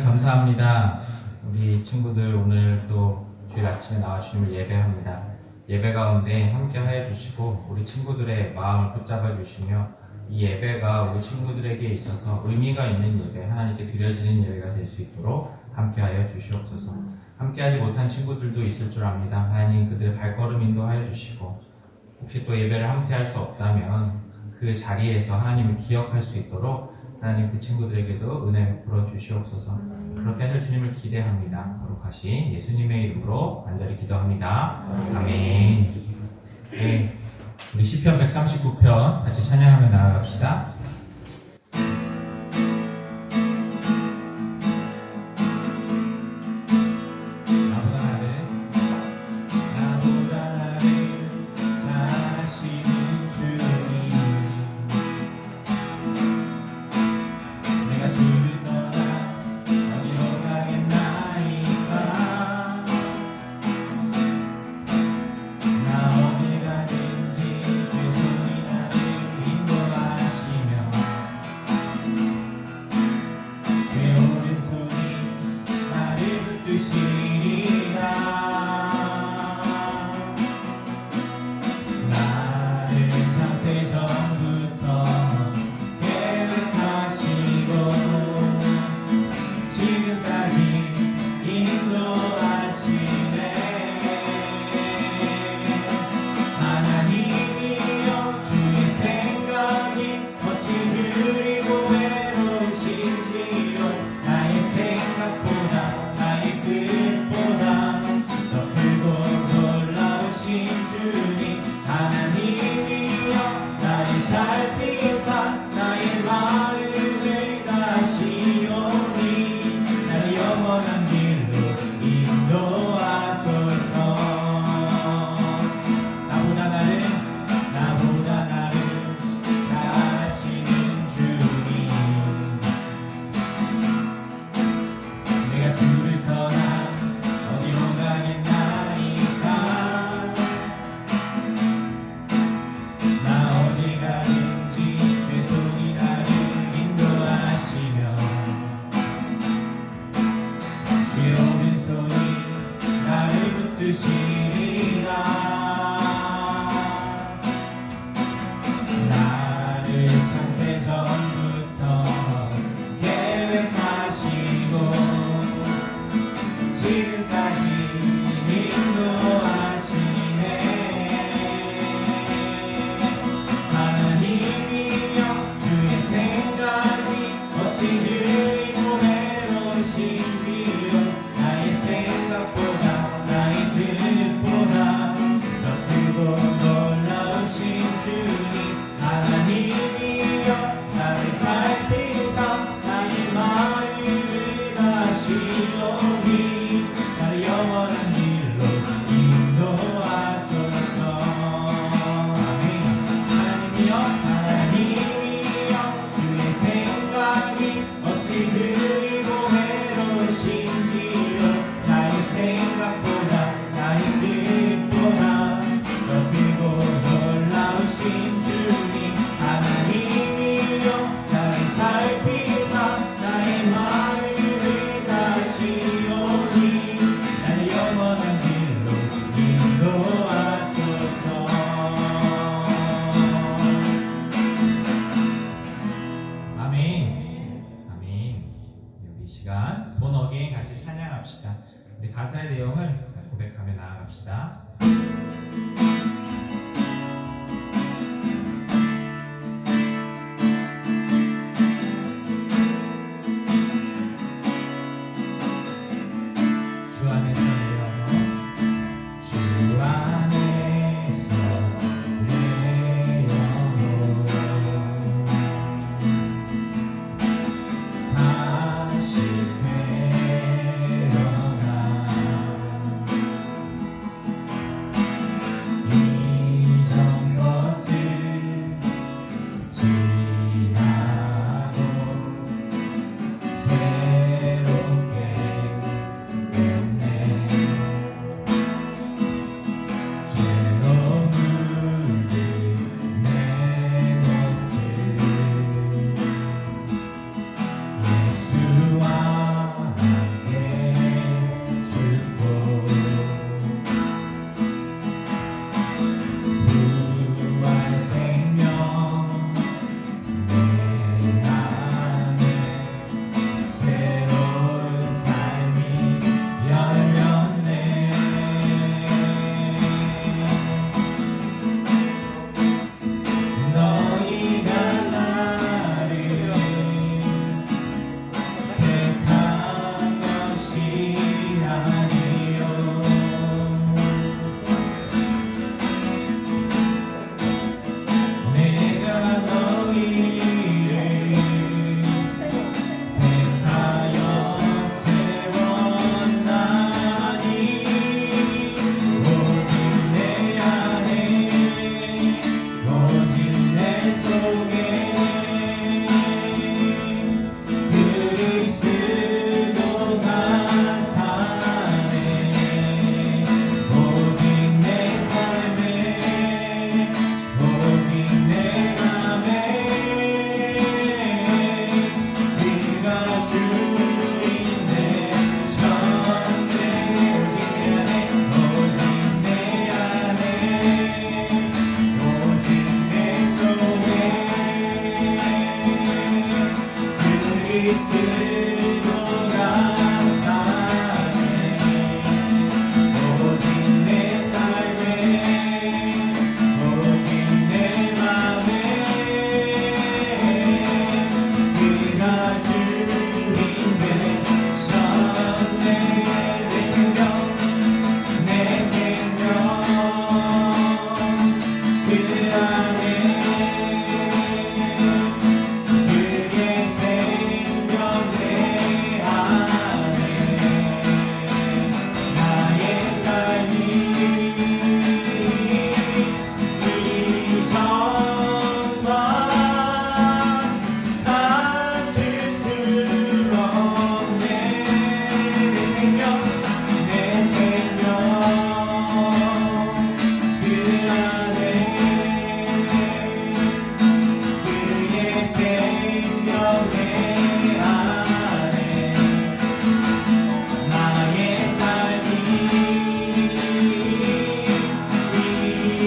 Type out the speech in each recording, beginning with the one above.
감사합니다. 우리 친구들 오늘 또 주일 아침에 나와 주님을 예배합니다. 예배 가운데 함께 하여 주시고 우리 친구들의 마음을 붙잡아 주시며 이 예배가 우리 친구들에게 있어서 의미가 있는 예배, 하나님께 드려지는 예배가 될 수 있도록 함께 하여 주시옵소서. 함께 하지 못한 친구들도 있을 줄 압니다. 하나님 그들의 발걸음 인도하여 주시고 혹시 또 예배를 함께 할 수 없다면 그 자리에서 하나님을 기억할 수 있도록 하나님 그 친구들에게도 은혜 베풀어 주시옵소서. 그렇게 하실 주님을 기대합니다. 거룩하신 예수님의 이름으로 간절히 기도합니다. 아멘. 네, 우리 시편 139편 같이 찬양하며 나아갑시다.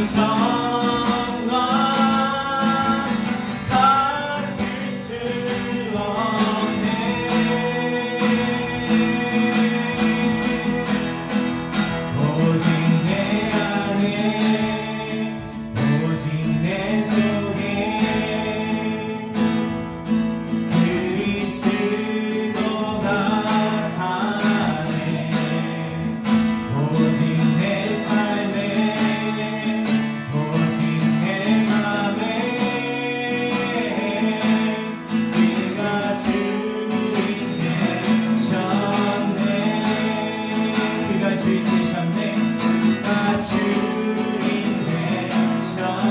성과 같을 수 없네. 오직 내 안에 오직 내 속에 그리스도가 사네. 오직 내 삶에 오직 내 맘에 그가 주인 되셨네. 그가 주인 되셨네. 그가 주인 되셨네.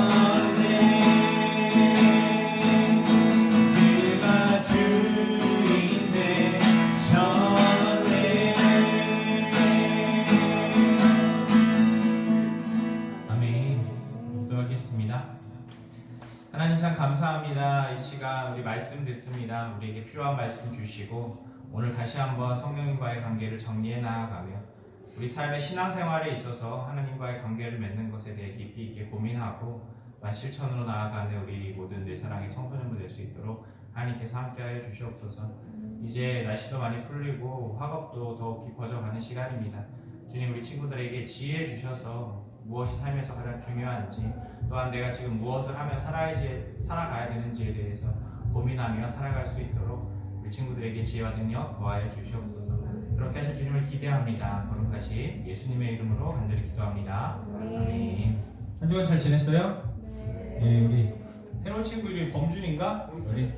그가 주인 되셨네. 아멘. 기도하겠습니다. 하나님 참 감사합니다. 이 시간 우리 말씀 듣습니다. 우리에게 필요한 말씀 주시고 오늘 다시 한번 성령님과의 관계를 정리해 나아가며 우리 삶의 신앙생활에 있어서 하나님과의 관계를 맺는 것에 대해 깊이 있게 고민하고 실천으로 나아가는 우리 모든 내 사랑의 청소년들 될 수 있도록 하나님께서 함께하여 주시옵소서. 이제 날씨도 많이 풀리고 학업도 더욱 깊어져가는 시간입니다. 주님, 우리 친구들에게 지혜 주셔서 무엇이 삶에서 가장 중요한지, 또한 내가 지금 무엇을 하며 살아가야 되는지에 대해서 고민하며 살아갈 수 있도록 우리 친구들에게 지혜와 능력 더하여 주시옵소서. 그렇게 하실 주님을 기대합니다. 거룩하신 예수님의 이름으로 간절히 기도합니다. 아멘. 한 주간 잘 지냈어요? 네. 우리 새로운 친구 이름이 범준인가? 우리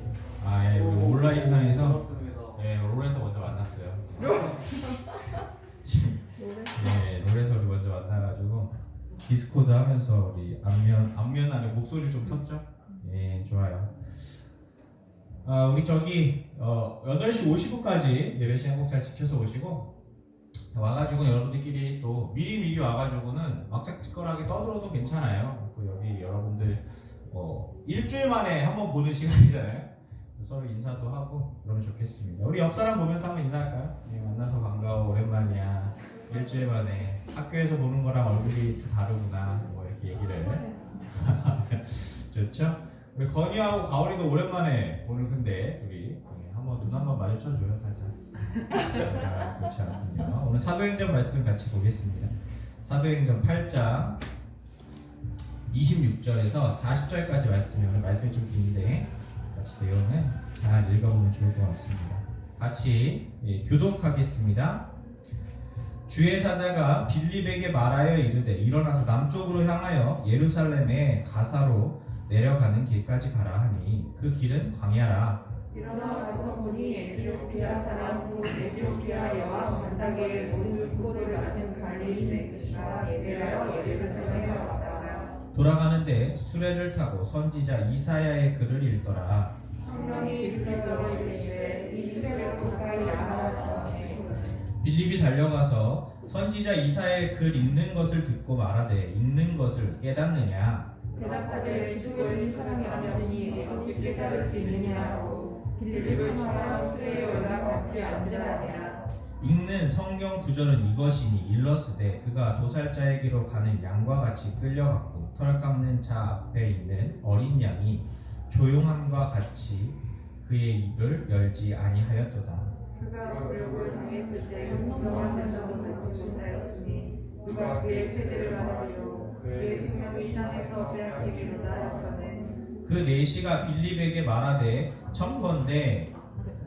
우리 온라인상에서 롤에서 먼저 만났어요. 롤에서 우리 먼저 만나가지고 디스코드 하면서 우리 안면 안에 목소리를 좀 텄죠? 좋아요. 우리 저기 8시 50분까지 예배 시간 꼭 잘 지켜서 오시고 와가지고 여러분들끼리 또 미리 와가지고는 막작지껄하게 떠들어도 괜찮아요. 여기 여러분들 일주일 만에 한번 보는 시간이잖아요. 서로 인사도 하고 그러면 좋겠습니다. 우리 옆 사람 보면서 한번 인사할까요? 만나서 반가워, 오랜만이야. 일주일 만에 학교에서 보는 거랑 얼굴이 다르구나. 뭐 이렇게 얘기를 좋죠? 우리 건이하고 가온이도 오랜만에 보는 건데 둘이 한번 눈 한번 마주쳐줘요, 살짝. 그렇지 않군요. 오늘 사도행전 말씀 같이 보겠습니다. 사도행전 8장 26절에서 40절까지 말씀이 오늘 말씀이 좀 긴데 같이 내용은 잘 읽어보면 좋을 것 같습니다. 같이 교독하겠습니다. 주의 사자가 빌립에게 말하여 이르되 일어나서 남쪽으로 향하여 예루살렘의 가사로 내려가는 길까지 가라 하니 그 길은 광야라. 일어나 가서 보니 에티오피아 사람 곧 에티오피아 여왕 간다게의 모든 족보를 맡은 갈릴리 메시가 예배하러 예루살렘에 왔다. 돌아가는데 수레를 타고 선지자 이사야의 글을 읽더라. 성령이 빌립에게 이르시되 이 수레를 가까이 나아가서 빌립이 달려가서 선지자 이사야의 글 읽는 것을 듣고 말하되 읽는 것을 깨닫느냐. 대답하되 지도에 사람이 없으니 어찌 깨달을 수 있느냐고 빌립을 청하여 수레에 올라갔지 앉으라니라. 읽는 성경 구절은 이것이니 일러스되 그가 도살자에게로 가는 양과 같이 끌려갔고 털 깎는 자 앞에 있는 어린 양이 조용함과 같이 그의 입을 열지 아니하였도다. 그가 굴욕을 당했을 때 평범한 감정을 갖지 못하였으니 누가 그의 세대를 말하리요 그의 생명이 땅에서 빼앗기기로다 하거든. 그 내시가 빌립에게 말하되 청컨대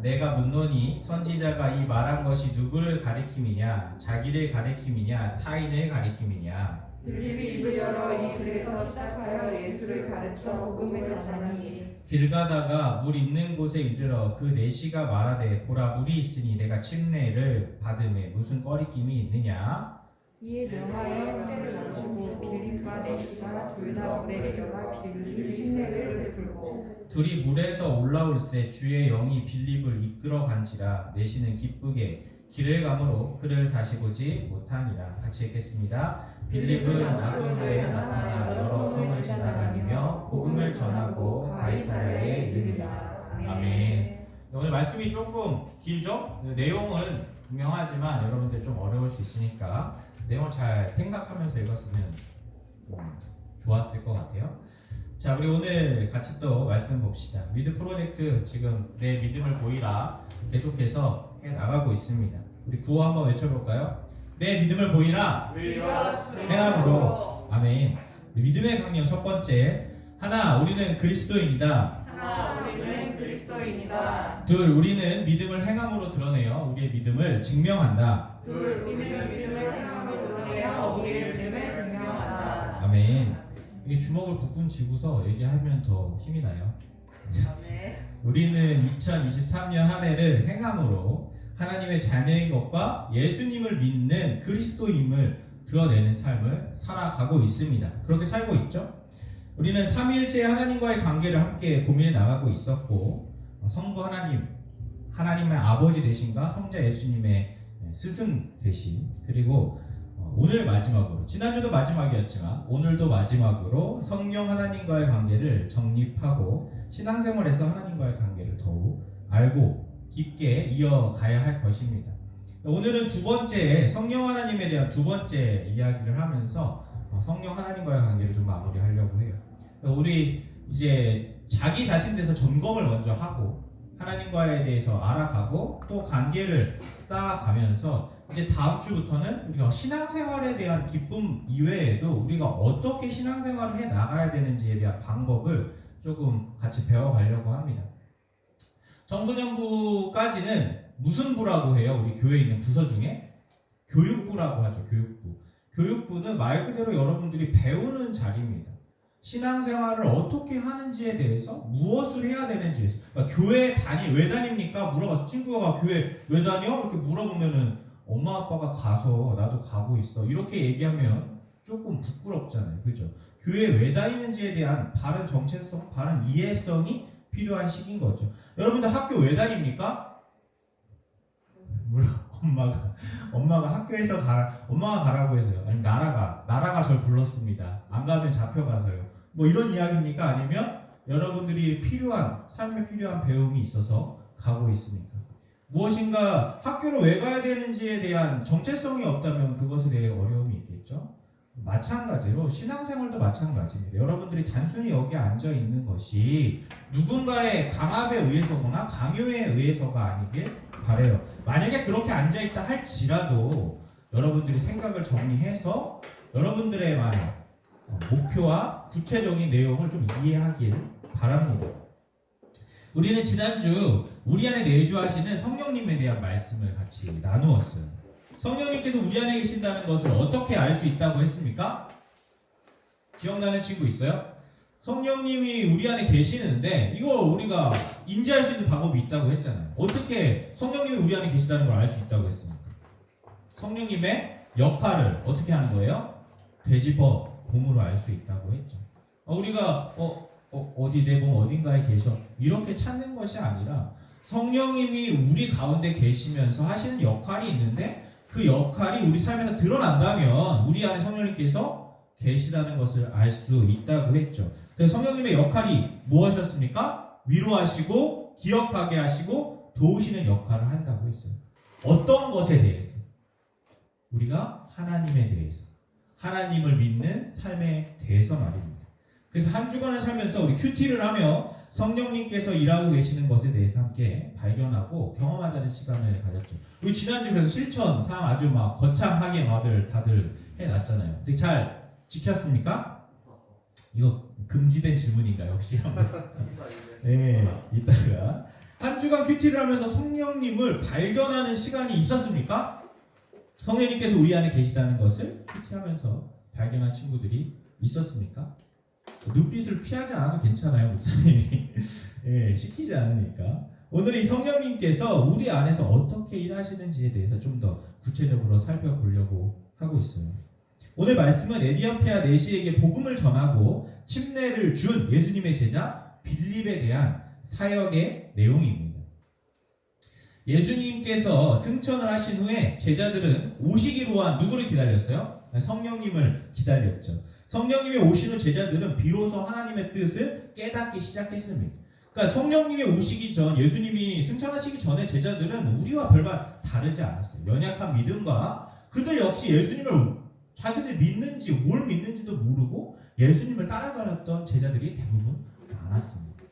내가 묻노니 선지자가 이 말한 것이 누구를 가리킴이냐 자기를 가리킴이냐 타인을 가리킴이냐. 빌립이 입을 열어 이 글에서 시작하여 예수를 가르쳐 복음을 전하니 길 가다가 물 있는 곳에 이르러 그 내시가 말하되 보라 물이 있으니 내가 침례를 받음에 무슨 꺼리낌이 있느냐. 이에 명하여 수레를 멈추고 빌립과 내시가 둘 다 물에 내려가 빌립이 침례를 베풀고 둘이 물에서 올라올새 주의 영이 빌립을 이끌어 간지라. 내시는 기쁘게 길을 가므로 그를 다시 보지 못하니라. 같이 읽겠습니다. 빌립은 아소로에 나타나 여러 성을 지나다니며 복음을 전하고 가이사랴에 이르니라. 아멘. 오늘 말씀이 조금 길죠? 내용은 분명하지만 여러분들 좀 어려울 수 있으니까 내용을 잘 생각하면서 읽었으면 좋았을 것 같아요. 자, 우리 오늘 같이 또 말씀 봅시다. 미드 프로젝트 지금 내 믿음을 보이라 계속해서 해 나가고 있습니다. 우리 구호 한번 외쳐볼까요? 내 믿음을 보이라 행함으로. 아멘. 믿음의 강령 첫 번째. 하나, 우리는 그리스도인이다. 하나, 우리는 그리스도인이다. 둘, 우리는 믿음을 행함으로 드러내어 우리의 믿음을 증명한다. 둘, 우리는 믿음을 행함으로 드러내어 우리의 믿음을 증명한다. 아멘. 이게 주먹을 북군 쥐고서 얘기하면 더 힘이 나요. 아멘. 우리는 2023년 한 해를 행함으로 하나님의 자녀인 것과 예수님을 믿는 그리스도임을 드러내는 삶을 살아가고 있습니다. 그렇게 살고 있죠? 우리는 삼위일체 하나님과의 관계를 함께 고민해 나가고 있었고, 성부 하나님, 하나님의 아버지 되신과 성자 예수님의 스승 되신, 그리고 오늘 마지막으로, 지난주도 마지막이었지만 오늘도 마지막으로 성령 하나님과의 관계를 정립하고 신앙생활에서 하나님과의 관계를 더욱 알고 깊게 이어가야 할 것입니다. 오늘은 두 번째, 성령 하나님에 대한 두 번째 이야기를 하면서 성령 하나님과의 관계를 좀 마무리하려고 해요. 우리 이제 자기 자신에 대해서 점검을 먼저 하고 하나님과에 대해서 알아가고 또 관계를 쌓아가면서 이제 다음 주부터는 우리가 신앙생활에 대한 기쁨 이외에도 우리가 어떻게 신앙생활을 해 나가야 되는지에 대한 방법을 조금 같이 배워가려고 합니다. 청소년부까지는 무슨 부라고 해요? 우리 교회에 있는 부서 중에 교육부라고 하죠. 교육부. 교육부는 말 그대로 여러분들이 배우는 자리입니다. 신앙생활을 어떻게 하는지에 대해서 무엇을 해야 되는지에 대해서. 그러니까 교회 왜 다닙니까? 물어봐서 친구가 교회 왜 다녀? 이렇게 물어보면은 엄마 아빠가 가서 나도 가고 있어 이렇게 얘기하면 조금 부끄럽잖아요. 그죠? 교회 왜 다니는지에 대한 바른 정체성, 바른 이해성이 필요한 시기인 거죠. 여러분들 학교 왜 다닙니까? 엄마가 학교에서 엄마가 가라고 해서요. 아니면 나라가 절 불렀습니다. 안 가면 잡혀가서요. 뭐 이런 이야기입니까? 아니면 여러분들이 삶에 필요한 배움이 있어서 가고 있습니까? 무엇인가 학교를 왜 가야 되는지에 대한 정체성이 없다면 그것에 대해 어려움이 있겠죠? 마찬가지로 신앙생활도 마찬가지입니다. 여러분들이 단순히 여기 앉아 있는 것이 누군가의 강압에 의해서거나 강요에 의해서가 아니길 바라요. 만약에 그렇게 앉아 있다 할지라도 여러분들이 생각을 정리해서 여러분들의 목표와 구체적인 내용을 좀 이해하길 바랍니다. 우리는 지난주 우리 안에 내주하시는 성령님에 대한 말씀을 같이 나누었어요. 성령님께서 우리 안에 계신다는 것을 어떻게 알 수 있다고 했습니까? 기억나는 친구 있어요? 성령님이 우리 안에 계시는데 이거 우리가 인지할 수 있는 방법이 있다고 했잖아요. 어떻게 성령님이 우리 안에 계시다는 걸 알 수 있다고 했습니까? 성령님의 역할을 어떻게 하는 거예요? 되짚어 봄으로 알 수 있다고 했죠. 우리가 어디 내 몸 어딘가에 계셔 이렇게 찾는 것이 아니라 성령님이 우리 가운데 계시면서 하시는 역할이 있는데 그 역할이 우리 삶에서 드러난다면 우리 안에 성령님께서 계시다는 것을 알 수 있다고 했죠. 그래서 성령님의 역할이 무엇이었습니까? 위로하시고 기억하게 하시고 도우시는 역할을 한다고 했어요. 어떤 것에 대해서? 우리가 하나님에 대해서, 하나님을 믿는 삶에 대해서 말입니다. 그래서 한 주간을 살면서 우리 큐티를 하며 성령님께서 일하고 계시는 것에 대해서 함께 발견하고 경험하자는 시간을 가졌죠. 우리 지난주 그래서 실천 상황 아주 거창하게 다들 해놨잖아요. 근데 잘 지켰습니까? 이거 금지된 질문인가요? 혹시 한번? 네, 이따가 한 주간 큐티를 하면서 성령님을 발견하는 시간이 있었습니까? 성령님께서 우리 안에 계시다는 것을 큐티하면서 발견한 친구들이 있었습니까? 눈빛을 피하지 않아도 괜찮아요, 목사님이. 예, 시키지 않으니까. 오늘 이 성령님께서 우리 안에서 어떻게 일하시는지에 대해서 좀 더 구체적으로 살펴보려고 하고 있어요. 오늘 말씀은 에디오피아 내시에게 복음을 전하고 침례를 준 예수님의 제자 빌립에 대한 사역의 내용입니다. 예수님께서 승천을 하신 후에 제자들은 오시기로 한 누구를 기다렸어요? 성령님을 기다렸죠. 성령님이 오신 후 제자들은 비로소 하나님의 뜻을 깨닫기 시작했습니다. 그러니까 성령님이 오시기 전, 예수님이 승천하시기 전에 제자들은 우리와 별반 다르지 않았어요. 연약한 믿음과 그들 역시 예수님을 자기들이 믿는지 뭘 믿는지도 모르고 예수님을 따라다녔던 제자들이 대부분 많았습니다.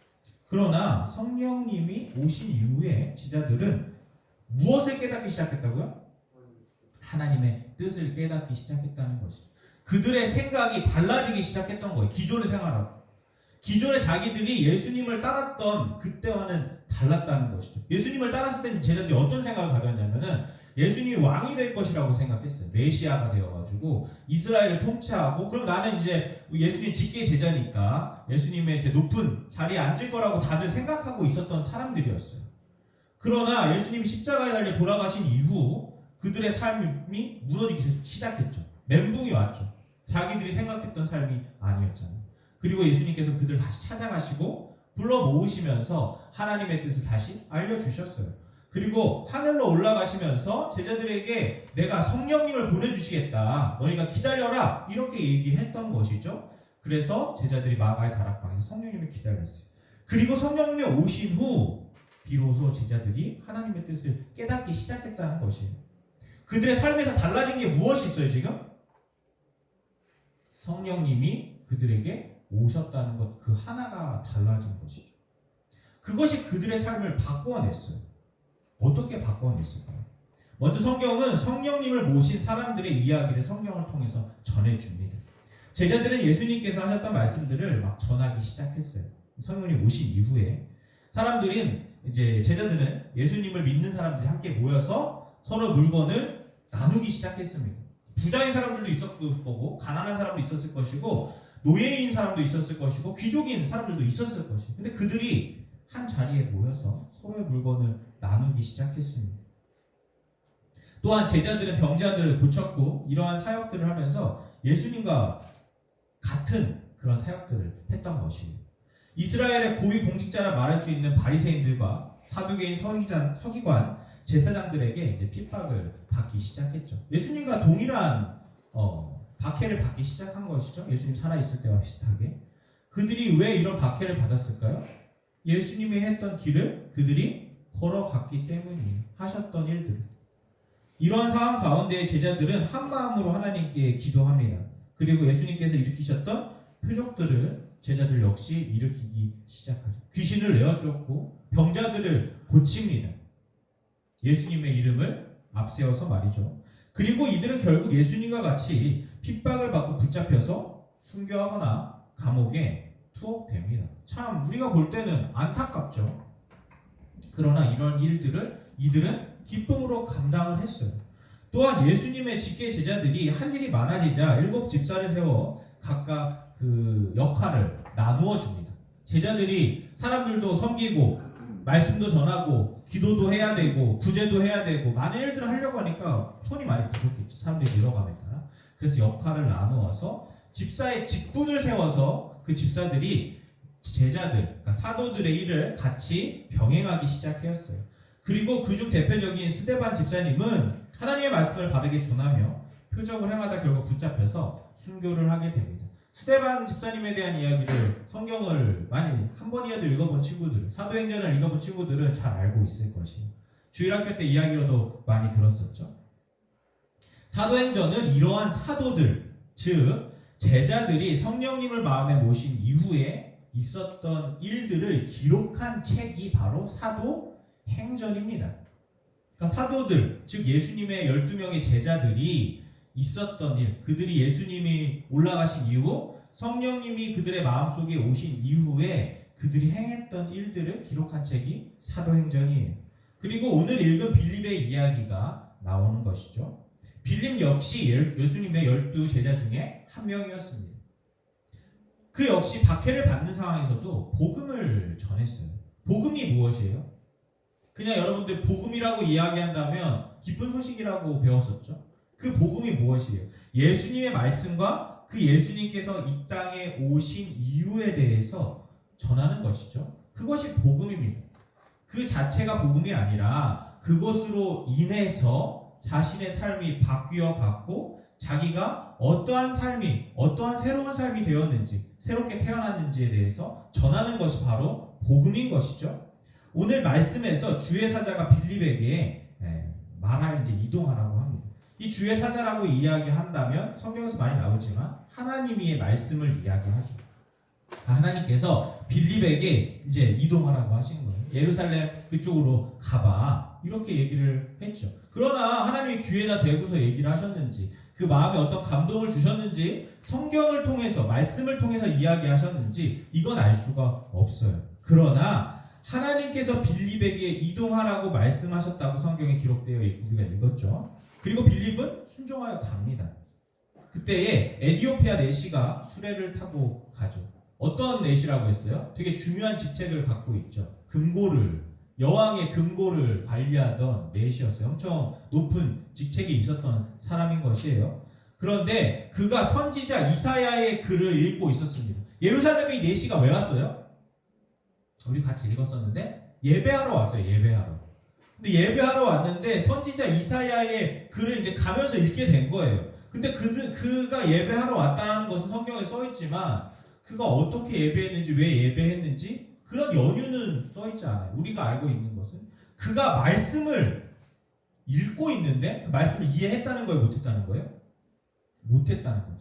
그러나 성령님이 오신 이후에 제자들은 무엇을 깨닫기 시작했다고요? 하나님의 뜻을 깨닫기 시작했다는 것이죠. 그들의 생각이 달라지기 시작했던 거예요. 기존의 생활하고. 기존에 자기들이 예수님을 따랐던 그때와는 달랐다는 것이죠. 예수님을 따랐을 때는 제자들이 어떤 생각을 가졌냐면은 예수님이 왕이 될 것이라고 생각했어요. 메시아가 되어가지고 이스라엘을 통치하고, 그럼 나는 이제 예수님 직계 제자니까 예수님의 이제 높은 자리에 앉을 거라고 다들 생각하고 있었던 사람들이었어요. 그러나 예수님이 십자가에 달려 돌아가신 이후 그들의 삶이 무너지기 시작했죠. 멘붕이 왔죠. 자기들이 생각했던 삶이 아니었잖아요. 그리고 예수님께서 그들 다시 찾아가시고 불러 모으시면서 하나님의 뜻을 다시 알려주셨어요. 그리고 하늘로 올라가시면서 제자들에게 내가 성령님을 보내주시겠다, 너희가 기다려라, 이렇게 얘기했던 것이죠. 그래서 제자들이 마가의 다락방에서 성령님을 기다렸어요. 그리고 성령님이 오신 후 비로소 제자들이 하나님의 뜻을 깨닫기 시작했다는 것이에요. 그들의 삶에서 달라진 게 무엇이 있어요 지금? 성령님이 그들에게 오셨다는 것, 그 하나가 달라진 것이죠. 그것이 그들의 삶을 바꿔냈어요. 어떻게 바꿔냈을까요? 먼저 성경은 성령님을 모신 사람들의 이야기를 성경을 통해서 전해줍니다. 제자들은 예수님께서 하셨던 말씀들을 막 전하기 시작했어요. 성령님 오신 이후에 사람들은 이제 제자들은 예수님을 믿는 사람들이 함께 모여서 서로 물건을 나누기 시작했습니다. 부자인 사람들도 있었을 거고, 가난한 사람도 있었을 것이고, 노예인 사람도 있었을 것이고, 귀족인 사람들도 있었을 것이고, 근데 그들이 한 자리에 모여서 서로의 물건을 나누기 시작했습니다. 또한 제자들은 병자들을 고쳤고, 이러한 사역들을 하면서 예수님과 같은 그런 사역들을 했던 것이에요. 이스라엘의 고위 공직자라 말할 수 있는 바리새인들과 사두개인 서기관, 제사장들에게 이제 핍박을 받기 시작했죠. 예수님과 동일한 박해를 받기 시작한 것이죠. 예수님 살아있을 때와 비슷하게. 그들이 왜 이런 박해를 받았을까요? 예수님이 했던 길을 그들이 걸어갔기 때문이에요. 하셨던 일들. 이러한 상황 가운데 제자들은 한 마음으로 하나님께 기도합니다. 그리고 예수님께서 일으키셨던 표적들을 제자들 역시 일으키기 시작하죠. 귀신을 내어쫓고 병자들을 고칩니다. 예수님의 이름을 앞세워서 말이죠. 그리고 이들은 결국 예수님과 같이 핍박을 받고 붙잡혀서 순교하거나 감옥에 투옥됩니다. 참 우리가 볼 때는 안타깝죠. 그러나 이런 일들을 이들은 기쁨으로 감당을 했어요. 또한 예수님의 직계 제자들이 할 일이 많아지자 7 집사를 세워 각각 그 역할을 나누어 줍니다. 제자들이 사람들도 섬기고 말씀도 전하고 기도도 해야 되고 구제도 해야 되고 많은 일들을 하려고 하니까 손이 많이 부족했죠. 사람들이 늘어가면 따라. 그래서 역할을 나누어서 집사의 직분을 세워서 그 집사들이 제자들, 그러니까 사도들의 일을 같이 병행하기 시작했어요. 그리고 그중 대표적인 스데반 집사님은 하나님의 말씀을 바르게 전하며 표적을 행하다 결국 붙잡혀서 순교를 하게 됩니다. 스데반 집사님에 대한 이야기를 성경을 많이 한 번이라도 읽어본 친구들, 사도행전을 읽어본 친구들은 잘 알고 있을 것이에요. 주일학교 때 이야기로도 많이 들었었죠. 사도행전은 이러한 사도들, 즉 제자들이 성령님을 마음에 모신 이후에 있었던 일들을 기록한 책이 바로 사도행전입니다. 그러니까 사도들, 즉 예수님의 12명의 제자들이 있었던 일, 그들이 예수님이 올라가신 이후 성령님이 그들의 마음속에 오신 이후에 그들이 행했던 일들을 기록한 책이 사도행전이에요. 그리고 오늘 읽은 빌립의 이야기가 나오는 것이죠. 빌립 역시 예수님의 12 제자 중에 한 명이었습니다. 그 역시 박해를 받는 상황에서도 복음을 전했어요. 복음이 무엇이에요? 그냥 여러분들 복음이라고 이야기한다면 기쁜 소식이라고 배웠었죠. 그 복음이 무엇이에요? 예수님의 말씀과 그 예수님께서 이 땅에 오신 이유에 대해서 전하는 것이죠. 그것이 복음입니다. 그 자체가 복음이 아니라 그것으로 인해서 자신의 삶이 바뀌어 갔고 자기가 어떠한 새로운 삶이 되었는지, 새롭게 태어났는지에 대해서 전하는 것이 바로 복음인 것이죠. 오늘 말씀에서 주의 사자가 빌립에게 말하여 이제 이동하라고 합니다. 이 주의 사자라고 이야기한다면 성경에서 많이 나오지만 하나님의 말씀을 이야기하죠. 하나님께서 빌립에게 이제 이동하라고 하신 거예요. 예루살렘 그쪽으로 가봐. 이렇게 얘기를 했죠. 그러나 하나님이 귀에다 대고서 얘기를 하셨는지, 그 마음에 어떤 감동을 주셨는지, 성경을 통해서, 말씀을 통해서 이야기하셨는지, 이건 알 수가 없어요. 그러나 하나님께서 빌립에게 이동하라고 말씀하셨다고 성경에 기록되어 우리가 읽었죠. 그리고 빌립은 순종하여 갑니다. 그때에 에디오피아 내시가 수레를 타고 가죠. 어떤 내시라고 했어요? 되게 중요한 직책을 갖고 있죠. 여왕의 금고를 관리하던 내시였어요. 엄청 높은 직책에 있었던 사람인 것이에요. 그런데 그가 선지자 이사야의 글을 읽고 있었습니다. 예루살렘에 이 내시가 왜 왔어요? 우리 같이 읽었었는데 예배하러 왔어요. 예배하러. 근데 예배하러 왔는데 선지자 이사야의 글을 이제 가면서 읽게 된 거예요. 근데 그가 예배하러 왔다는 것은 성경에 써있지만 그가 어떻게 예배했는지, 왜 예배했는지 그런 연유는 써있지 않아요. 우리가 알고 있는 것은 그가 말씀을 읽고 있는데 그 말씀을 이해했다는 거예요? 못했다는 거예요? 못했다는 거죠.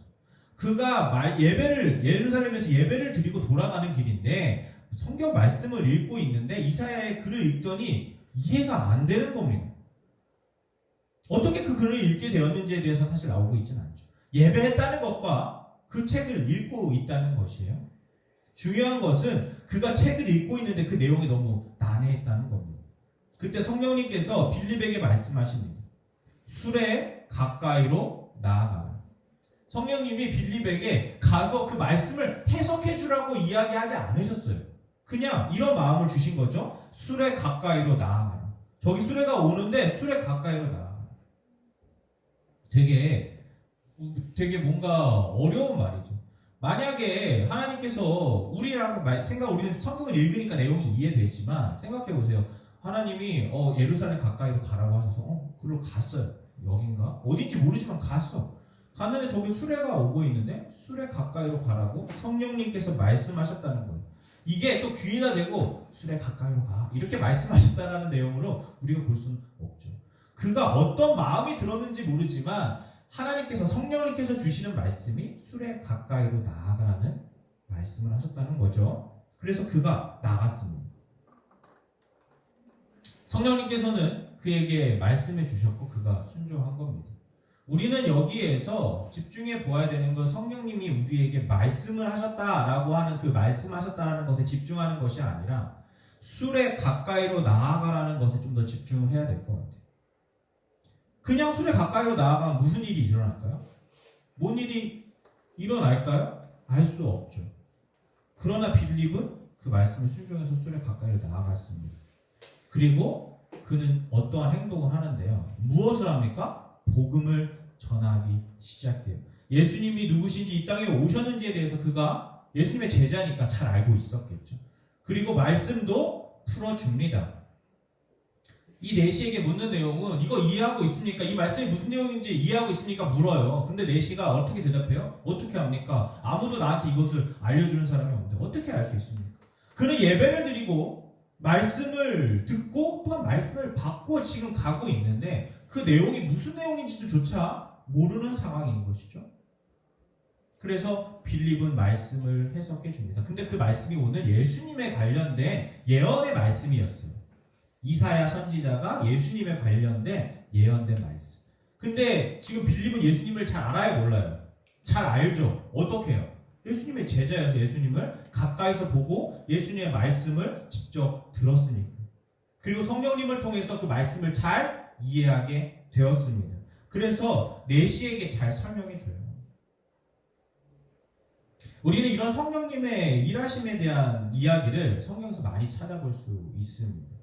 그가 예루살렘에서 예배를 드리고 돌아가는 길인데 성경 말씀을 읽고 있는데 이사야의 글을 읽더니 이해가 안 되는 겁니다. 어떻게 그 글을 읽게 되었는지에 대해서 사실 나오고 있지는 않죠. 예배했다는 것과 그 책을 읽고 있다는 것이에요. 중요한 것은 그가 책을 읽고 있는데 그 내용이 너무 난해했다는 겁니다. 그때 성령님께서 빌립에게 말씀하십니다. 수레 가까이로 나아가라. 성령님이 빌립에게 가서 그 말씀을 해석해 주라고 이야기하지 않으셨어요. 그냥 이런 마음을 주신 거죠. 수레 가까이로 나아가라. 저기 수레가 오는데 수레 가까이로 나아가라. 되게 뭔가 어려운 말이죠. 만약에 하나님께서 우리는 성경을 읽으니까 내용이 이해되지만 생각해보세요. 하나님이 예루살렘 가까이로 가라고 하셔서 그걸로 갔어요. 여긴가? 어딘지 모르지만 갔는데 저기 수레가 오고 있는데 수레 가까이로 가라고 성령님께서 말씀하셨다는 거예요. 이게 또 귀에다 대고 수레 가까이로 가 이렇게 말씀하셨다는 내용으로 우리가 볼 수는 없죠. 그가 어떤 마음이 들었는지 모르지만 하나님께서 성령님께서 주시는 말씀이 수레 가까이로 나아가라는 말씀을 하셨다는 거죠. 그래서 그가 나갔습니다. 성령님께서는 그에게 말씀해 주셨고 그가 순종한 겁니다. 우리는 여기에서 집중해 보아야 되는 건 성령님이 우리에게 말씀을 하셨다라고 하는 그 말씀하셨다라는 것에 집중하는 것이 아니라 수레 가까이로 나아가라는 것에 좀 더 집중을 해야 될 것 같아요. 그냥 수레 가까이로 나아가면 무슨 일이 일어날까요? 뭔 일이 일어날까요? 알 수 없죠. 그러나 빌립은 그 말씀을 순종해서 수레 가까이로 나아갔습니다. 그리고 그는 어떠한 행동을 하는데요. 무엇을 합니까? 복음을 전하기 시작해요. 예수님이 누구신지 이 땅에 오셨는지에 대해서 그가 예수님의 제자니까 잘 알고 있었겠죠. 그리고 말씀도 풀어줍니다. 이 내시에게 묻는 내용은 이거 이해하고 있습니까? 이 말씀이 무슨 내용인지 이해하고 있습니까? 물어요. 근데 내시가 어떻게 대답해요? 어떻게 합니까? 아무도 나한테 이것을 알려주는 사람이 없는데 어떻게 알 수 있습니까? 그는 예배를 드리고 말씀을 듣고 또한 말씀을 받고 지금 가고 있는데 그 내용이 무슨 내용인지도 조차 모르는 상황인 것이죠. 그래서 빌립은 말씀을 해석해 줍니다. 근데 그 말씀이 오늘 예수님에 관련된 예언의 말씀이었어요. 이사야 선지자가 예수님에 관련된 예언된 말씀. 근데 지금 빌립은 예수님을 잘 알아요? 몰라요? 잘 알죠. 어떻게 해요? 예수님의 제자여서 예수님을 가까이서 보고 예수님의 말씀을 직접 들었으니까. 그리고 성령님을 통해서 그 말씀을 잘 이해하게 되었습니다. 그래서 내시에게 잘 설명해줘요. 우리는 이런 성령님의 일하심에 대한 이야기를 성경에서 많이 찾아볼 수 있습니다.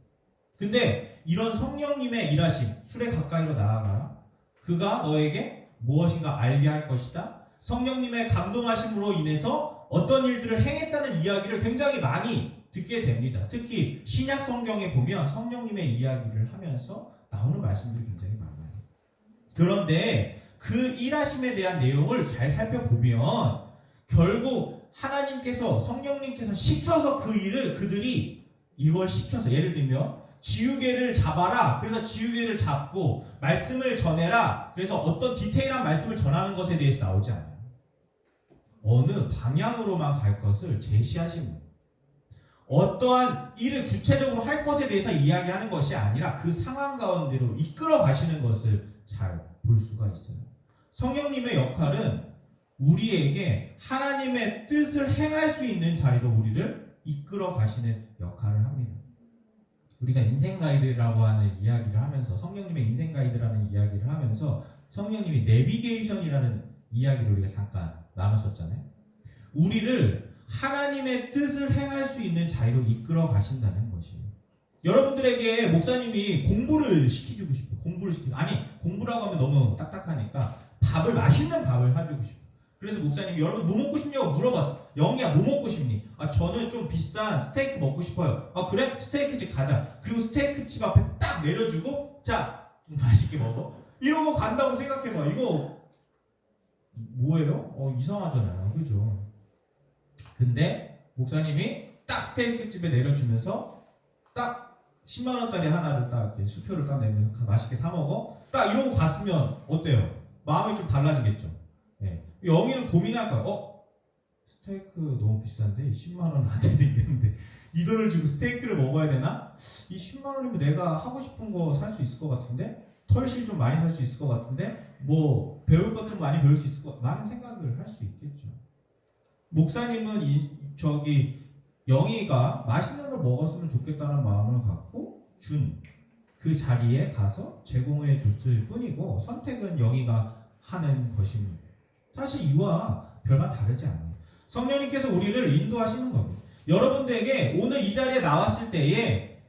근데 이런 성령님의 일하심, 수레 가까이로 나아가라. 그가 너에게 무엇인가 알게 할 것이다. 성령님의 감동하심으로 인해서 어떤 일들을 행했다는 이야기를 굉장히 많이 듣게 됩니다. 특히 신약 성경에 보면 성령님의 이야기를 하면서 나오는 말씀들이 굉장히 많아요. 그런데 그 일하심에 대한 내용을 잘 살펴보면 결국 하나님께서 성령님께서 시켜서 그 일을 그들이 이걸 시켜서 예를 들면 지우개를 잡아라. 그래서 지우개를 잡고 말씀을 전해라. 그래서 어떤 디테일한 말씀을 전하는 것에 대해서 나오지 않아요. 어느 방향으로만 갈 것을 제시하십니다. 어떠한 일을 구체적으로 할 것에 대해서 이야기하는 것이 아니라 그 상황 가운데로 이끌어 가시는 것을 잘 볼 수가 있어요. 성령님의 역할은 우리에게 하나님의 뜻을 행할 수 있는 자리로 우리를 이끌어 가시는 역할을 합니다. 우리가 인생 가이드라고 하는 이야기를 하면서 성령님의 인생 가이드라는 이야기를 하면서 성령님이 내비게이션이라는 이야기를 우리가 잠깐 나눴었잖아요. 우리를 하나님의 뜻을 행할 수 있는 자리로 이끌어 가신다는 것이에요. 여러분들에게 목사님이 공부를 시켜주고 싶어요. 공부라고 하면 너무 딱딱하니까 맛있는 밥을 사주고 싶어요. 그래서 목사님이 여러분 뭐 먹고 싶냐고 물어봤어. 영희야 뭐 먹고 싶니? 저는 좀 비싼 스테이크 먹고 싶어요. 그래? 스테이크집 가자. 그리고 스테이크집 앞에 딱 내려주고 자 맛있게 먹어. 이러고 간다고 생각해봐. 이거 뭐예요? 이상하잖아요. 그죠? 근데 목사님이 딱 스테이크집에 내려주면서 딱 10만원짜리 하나를 딱 이렇게 수표를 딱 내면서 맛있게 사 먹어. 딱 이러고 갔으면 어때요? 마음이 좀 달라지겠죠. 예. 영희는 고민할 거야. 스테이크 너무 비싼데 10만원 안 돼서 있는데 이 돈을 주고 스테이크를 먹어야 되나? 이 10만원이면 내가 하고 싶은 거 살 수 있을 것 같은데 털실 좀 많이 살 수 있을 것 같은데 뭐 배울 것 좀 많이 배울 수 있을 것 많은 생각을 할 수 있겠죠. 목사님은 영희가 맛있는 걸 먹었으면 좋겠다는 마음을 갖고 준 그 자리에 가서 제공해 줬을 뿐이고 선택은 영희가 하는 것입니다. 사실 이와 별반 다르지 않아요. 성령님께서 우리를 인도하시는 겁니다. 여러분들에게 오늘 이 자리에 나왔을 때에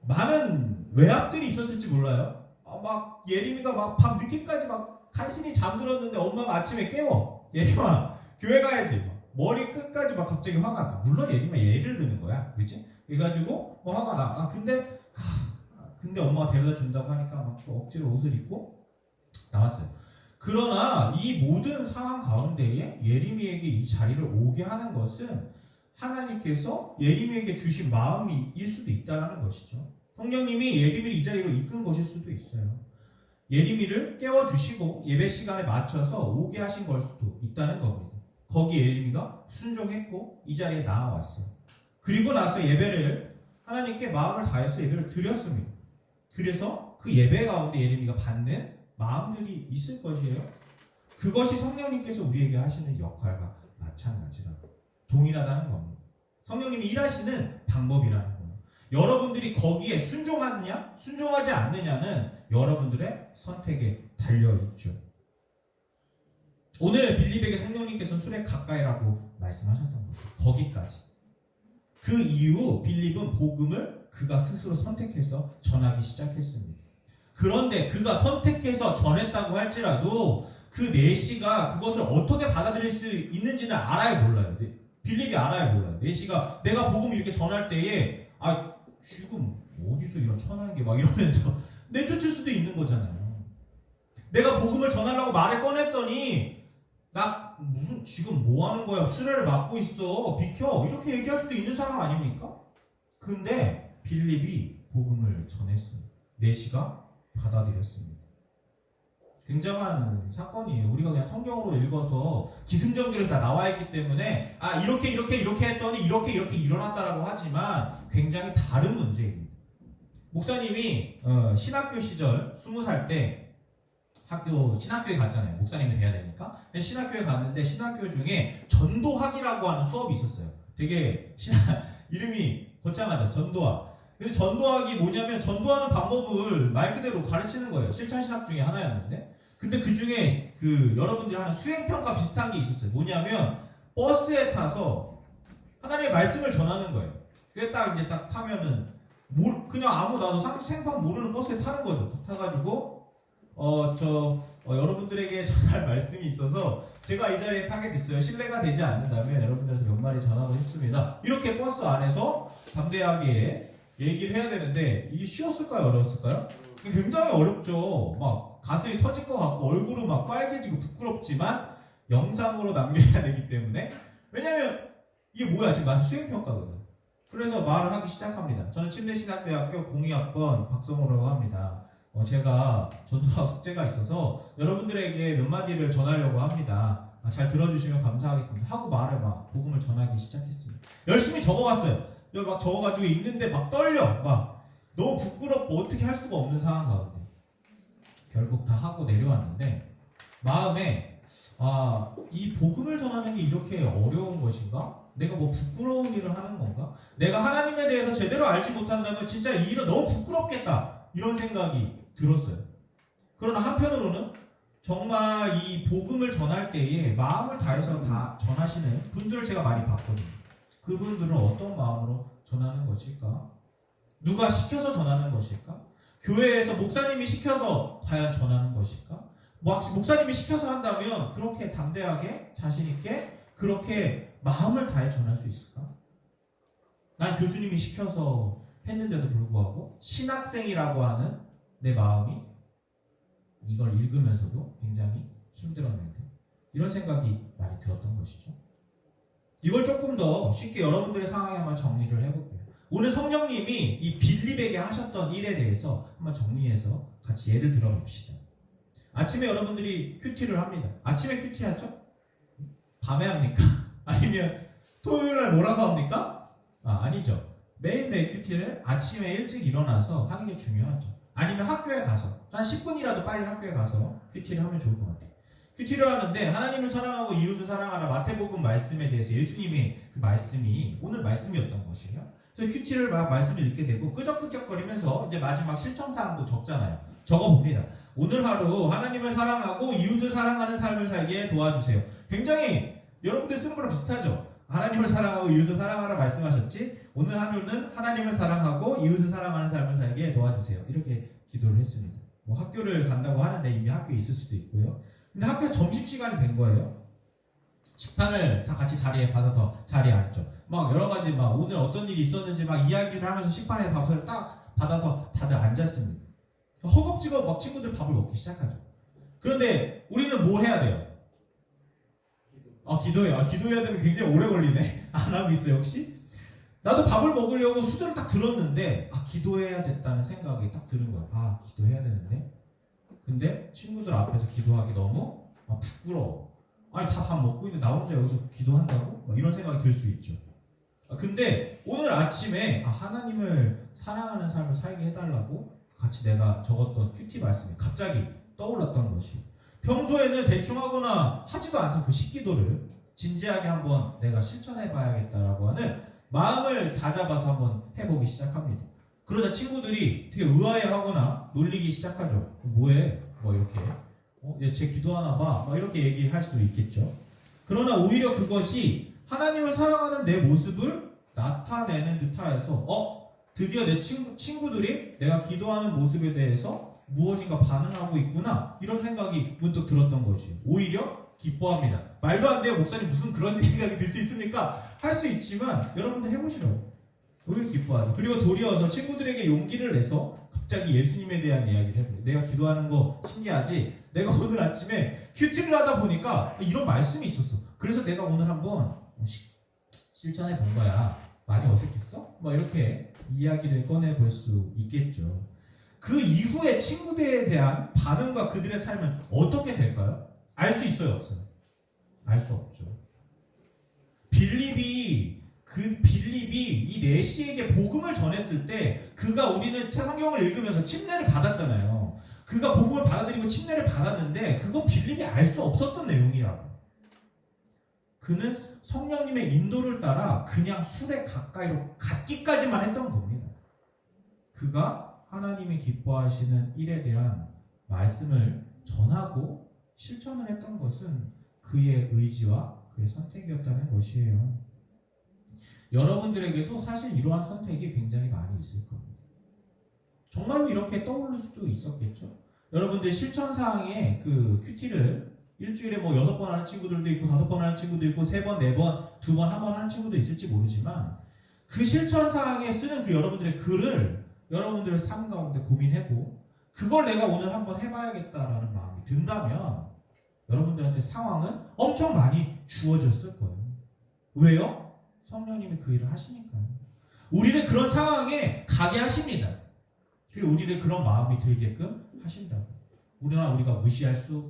많은 외압들이 있었을지 몰라요. 막 예림이가 막 밤 늦게까지 막 간신히 잠들었는데 엄마가 아침에 깨워. 예림아 교회 가야지. 머리 끝까지 막 갑자기 화가 나. 물론 예림아 예를 드는 거야. 그치? 그래가지고 뭐 화가 나. 근데 엄마가 데려다 준다고 하니까 막 또 억지로 옷을 입고 나왔어요. 그러나 이 모든 상황 가운데에 예림이에게 이 자리를 오게 하는 것은 하나님께서 예림이에게 주신 마음일 수도 있다는 것이죠. 성령님이 예림이를 이 자리로 이끈 것일 수도 있어요. 예림이를 깨워주시고 예배 시간에 맞춰서 오게 하신 걸 수도 있다는 겁니다. 거기에 예림이가 순종했고 이 자리에 나와왔어요. 그리고 나서 예배를 하나님께 마음을 다해서 예배를 드렸습니다. 그래서 그 예배 가운데 예림이가 받는 마음들이 있을 것이에요. 그것이 성령님께서 우리에게 하시는 역할과 마찬가지라고 동일하다는 겁니다. 성령님이 일하시는 방법이라는 거예요. 여러분들이 거기에 순종하느냐 순종하지 않느냐는 여러분들의 선택에 달려있죠. 오늘 빌립에게 성령님께서 술에 가까이라고 말씀하셨던 거예요. 거기까지. 그 이후 빌립은 복음을 그가 스스로 선택해서 전하기 시작했습니다. 그런데 그가 선택해서 전했다고 할지라도 그 내시가 그것을 어떻게 받아들일 수 있는지는 알아야 몰라요. 빌립이 알아야 몰라요. 내시가 내가 복음 이렇게 전할 때에 지금 어디서 이런 천한 게 막 이러면서 내쫓을 수도 있는 거잖아요. 내가 복음을 전하려고 말을 꺼냈더니 나 무슨 지금 뭐 하는 거야? 수레를 막고 있어. 비켜. 이렇게 얘기할 수도 있는 상황 아닙니까? 근데 빌립이 복음을 전했어요. 내시가 받아들였습니다. 굉장한 사건이에요. 우리가 그냥 성경으로 읽어서 기승전결에서 다 나와 있기 때문에 이렇게 했더니 이렇게 일어났다라고 하지만 굉장히 다른 문제입니다. 목사님이 신학교 시절 20살 때 신학교에 갔잖아요. 목사님이 돼야 되니까. 신학교에 갔는데 신학교 중에 전도학이라고 하는 수업이 있었어요. 되게 이름이 거창하죠. 전도학. 근데 전도학이 뭐냐면 전도하는 방법을 말 그대로 가르치는 거예요. 실천 신학 중에 하나였는데. 근데 그 중에 여러분들이 하는 수행평가 비슷한 게 있었어요. 뭐냐면 버스에 타서 하나님의 말씀을 전하는 거예요. 그래 딱 타면은 그냥 나도 생판 모르는 버스에 타는 거죠. 타가지고 여러분들에게 전할 말씀이 있어서 제가 이 자리에 타게 됐어요. 신뢰가 되지 않는다면 여러분들한테 몇 마디 전하고 싶습니다. 이렇게 버스 안에서 담대하게 얘기를 해야 되는데 이게 쉬웠을까요? 어려웠을까요? 굉장히 어렵죠. 막 가슴이 터질 것 같고 얼굴은 막 빨개지고 부끄럽지만 영상으로 남겨야 되기 때문에 왜냐면 이게 뭐야? 지금 마치 수행평가거든. 그래서 말을 하기 시작합니다. 저는 침례신학대학교 02학번 박성호라고 합니다. 제가 전도학 숙제가 있어서 여러분들에게 몇 마디를 전하려고 합니다. 잘 들어주시면 감사하겠습니다. 하고 말을 막 복음을 전하기 시작했습니다. 열심히 적어갔어요. 여기 막 적어가지고 읽는데 막 떨려. 막 너무 부끄럽고 어떻게 할 수가 없는 상황 가운데 결국 다 하고 내려왔는데 마음에 이 복음을 전하는 게 이렇게 어려운 것인가? 내가 뭐 부끄러운 일을 하는 건가? 내가 하나님에 대해서 제대로 알지 못한다면 진짜 이 일은 너무 부끄럽겠다. 이런 생각이 들었어요. 그러나 한편으로는 정말 이 복음을 전할 때에 마음을 다해서 다 전하시는 분들을 제가 많이 봤거든요. 그분들은 어떤 마음으로 전하는 것일까? 누가 시켜서 전하는 것일까? 교회에서 목사님이 시켜서 과연 전하는 것일까? 목사님이 시켜서 한다면 그렇게 담대하게 자신있게 그렇게 마음을 다해 전할 수 있을까? 난 교수님이 시켜서 했는데도 불구하고 신학생이라고 하는 내 마음이 이걸 읽으면서도 굉장히 힘들었는데 이런 생각이 많이 들었던 것이죠. 이걸 조금 더 쉽게 여러분들의 상황에 한번 정리를 해볼게요. 오늘 성령님이 이 빌립에게 하셨던 일에 대해서 한번 정리해서 같이 예를 들어봅시다. 아침에 여러분들이 큐티를 합니다. 아침에 큐티 하죠? 밤에 합니까? 아니면 토요일날 몰아서 합니까? 아니죠. 매일매일 큐티를 아침에 일찍 일어나서 하는 게 중요하죠. 아니면 학교에 가서 한 10분이라도 빨리 학교에 가서 큐티를 하면 좋을 것 같아요. 큐티를 하는데 하나님을 사랑하고 이웃을 사랑하라 마태복음 말씀에 대해서 예수님의 그 말씀이 오늘 말씀이었던 것이에요. 그래서 큐티를 막 말씀을 읽게 되고 끄적끄적거리면서 이제 마지막 실천사항도 적잖아요. 적어봅니다. 오늘 하루 하나님을 사랑하고 이웃을 사랑하는 삶을 살게 도와주세요. 굉장히 여러분들 쓰는 거랑 비슷하죠. 하나님을 사랑하고 이웃을 사랑하라 말씀하셨지. 오늘 하루는 하나님을 사랑하고 이웃을 사랑하는 삶을 살게 도와주세요. 이렇게 기도를 했습니다. 뭐 학교를 간다고 하는데 이미 학교에 있을 수도 있고요. 근데 학교 점심시간이 된 거예요. 식판을 다 같이 자리에 받아서 자리에 앉죠. 막 여러 가지 막 오늘 어떤 일이 있었는지 막 이야기를 하면서 식판에 밥을 딱 받아서 다들 앉았습니다. 허겁지겁 막 친구들 밥을 먹기 시작하죠. 그런데 우리는 뭘 해야 돼요? 기도해요. 기도해야 되면 굉장히 오래 걸리네. 안 하고 있어요, 혹시? 나도 밥을 먹으려고 수저를 딱 들었는데, 기도해야 됐다는 생각이 딱 드는 거예요. 기도해야 되는데. 근데 친구들 앞에서 기도하기 너무 부끄러워. 아니, 다 밥 먹고 있는데 나 혼자 여기서 기도한다고? 막 이런 생각이 들 수 있죠. 근데 오늘 아침에 하나님을 사랑하는 삶을 살게 해달라고 같이 내가 적었던 큐티 말씀이 갑자기 떠올랐던 것이 평소에는 대충 하거나 하지도 않던 그 식기도를 진지하게 한번 내가 실천해 봐야겠다라고 하는 마음을 다잡아서 한번 해보기 시작합니다. 그러자 친구들이 되게 의아해하거나 놀리기 시작하죠. 뭐해? 뭐 이렇게 얘 쟤 기도하나 봐. 막 이렇게 얘기할 수 있겠죠. 그러나 오히려 그것이 하나님을 사랑하는 내 모습을 나타내는 듯하여서 드디어 내 친구들이 내가 기도하는 모습에 대해서 무엇인가 반응하고 있구나 이런 생각이 문득 들었던 것이에요. 오히려 기뻐합니다. 말도 안 돼요. 목사님 무슨 그런 생각이 들 수 있습니까? 할 수 있지만 여러분들 해보시라고. 오히려 기뻐하죠. 그리고 도리어서 친구들에게 용기를 내서 갑자기 예수님에 대한 이야기를 해버려요. 내가 기도하는 거 신기하지? 내가 오늘 아침에 큐티를 하다 보니까 이런 말씀이 있었어. 그래서 내가 오늘 한번 실천해 본 거야. 많이 어색했어? 뭐 이렇게 이야기를 꺼내볼 수 있겠죠. 그 이후에 친구들에 대한 반응과 그들의 삶은 어떻게 될까요? 알 수 있어요? 없어요? 알 수 없죠. 빌립이 이 내시에게 복음을 전했을 때 그가 우리는 성경을 읽으면서 침례를 받았잖아요. 그가 복음을 받아들이고 침례를 받았는데 그건 빌립이 알 수 없었던 내용이라고. 그는 성령님의 인도를 따라 그냥 술에 가까이로 갔기까지만 했던 겁니다. 그가 하나님이 기뻐하시는 일에 대한 말씀을 전하고 실천을 했던 것은 그의 의지와 그의 선택이었다는 것이에요. 여러분들에게도 사실 이러한 선택이 굉장히 많이 있을 겁니다. 정말로 이렇게 떠오를 수도 있었겠죠. 여러분들 실천사항에 그 큐티를 일주일에 뭐 6번 하는 친구들도 있고 5번 하는 친구도 있고 3번, 4번, 2번, 1번 하는 친구도 있을지 모르지만 그 실천사항에 쓰는 그 여러분들의 글을 여러분들의 삶 가운데 고민해보고 그걸 내가 오늘 한번 해봐야겠다라는 마음이 든다면 여러분들한테 상황은 엄청 많이 주어졌을 거예요. 왜요? 성령님이 그 일을 하시니까요. 우리를 그런 상황에 가게 하십니다. 그리고 우리를 그런 마음이 들게끔 하신다고. 우리가